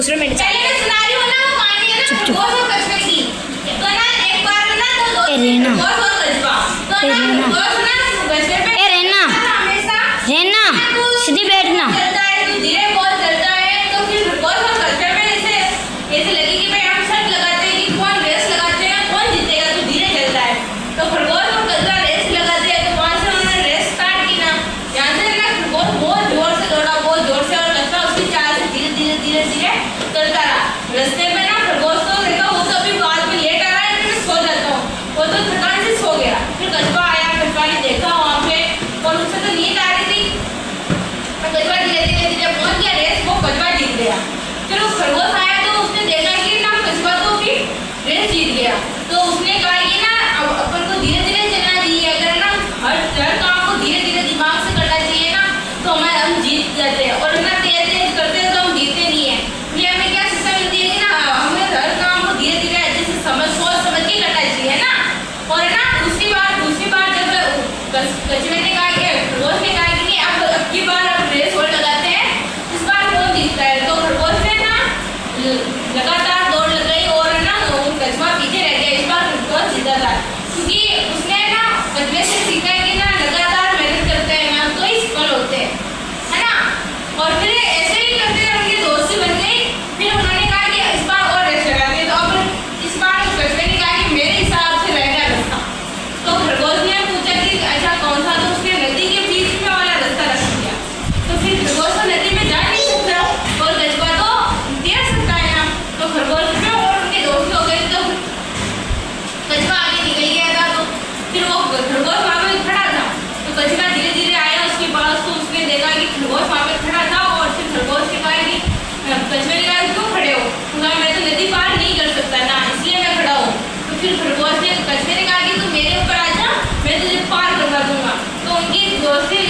दूसरे में पहले मैं सुना रही हूँ ना, वो कहानी है ना खरगोश और कछुए की। तो ना एक बार ना तो दो खरगोश और कछुआ, तो ना खरगोश ना कछुए पे हमेशा रहना सीधी बैठना। चलता है, तो धीरे बहुत चलता है। तो फिर खरगोश और कछुए में ऐसे लगी कि भाई हम शर्त लगाते हैं कि कौन रेस लगाते हैं, कौन जीतेगा, तो धीरे चलता है। तो खरगोश और कछुआ रेस लगाते हैं। तो वहाँ से उन्होंने रेस स्टार्ट की ना, यहाँ से ना खरगोश बहुत जोर से दौड़ा, बहुत जोर से, और कछुआ उसकी चाल से धीरे धीरे धीरे धीरे चलता रहा। रास्ते में ना खरगोश तो देखा वो तो अभी बाद में लेट आ रहा है, फिर सो जाता हूँ, वो तो थकान से सो गया। फिर कछुआ आया, कछुआ ने देखा वहाँ पे, और उससे तो नींद आ रही थी। कछुआ धीरे धीरे धीरे पहुंच गया रेस, वो कछुआ जीत गया। फिर वो खरगोश आया तो उसने देखा कि ना कछुआ तो भी रेस जीत गया। तो उसने कहा कि ना अब अपन को धीरे धीरे चलना चाहिए, अगर ना हर काम को धीरे धीरे दिमाग से करना चाहिए ना, तो हम जीत जाते हैं, और ना तेज तेज करते हैं तो हम जीतते नहीं है। ये हमें क्या शिक्षा मिलती है कि ना हमें हर काम को धीरे धीरे अच्छे से सोच समझ के करना चाहिए ना। और ना दूसरी बार जब कछुए ने कहा कि खरगोश ने कहा कि अब की बार अब रेस और लगाते हैं, इस बार कौन जीतता है। तो खरगोश ने ना लगातार दौड़ लगाई, और ना कछुआ पीछे रह गया। इस बार खरगोश जीता था, क्योंकि उसने ना कछुए से सीखा है कि ना लगातार मेहनत करते हैं ना तो ही सफल होते हैं, है ना। और फिर ऐसे ही करते उनकी दोस्ती बन गई। फिर उन्होंने कहा कि इस बार और रेस लगाते हैं। तो अब इस बार कछुए ने कहा कि मेरे हिसाब से रहेगा रास्ता। तो खरगोश ने पूछा कि अच्छा कौन सा, तो उसने नदी के बीच में वाला रास्ता रख दिया। तो फिर खरगोश तो नदी में जा नहीं सकता, और कछुआ तो तैर सकता है ना। तो खरगोश में और उनके दोस्त हो गए। तो कछुआ आगे निकल गया था, तो फिर वो खरगोश वहाँ पे खड़ा था। तो कछुआ धीरे धीरे आया उसके पास, तो उसने देखा कि खरगोश वहाँ पे खड़ा था, और फिर खरगोश ने कहा कि कछुए ने कहा क्यों खड़े हो, तो कहा मैं तो नदी पार नहीं कर सकता ना, इसलिए मैं खड़ा हूँ। तो फिर खरगोश ने कछुए ने कहा कि तू मेरे ऊपर आ जा, मैं तुझे पार करवा दूंगा। तो उनकी दोस्ती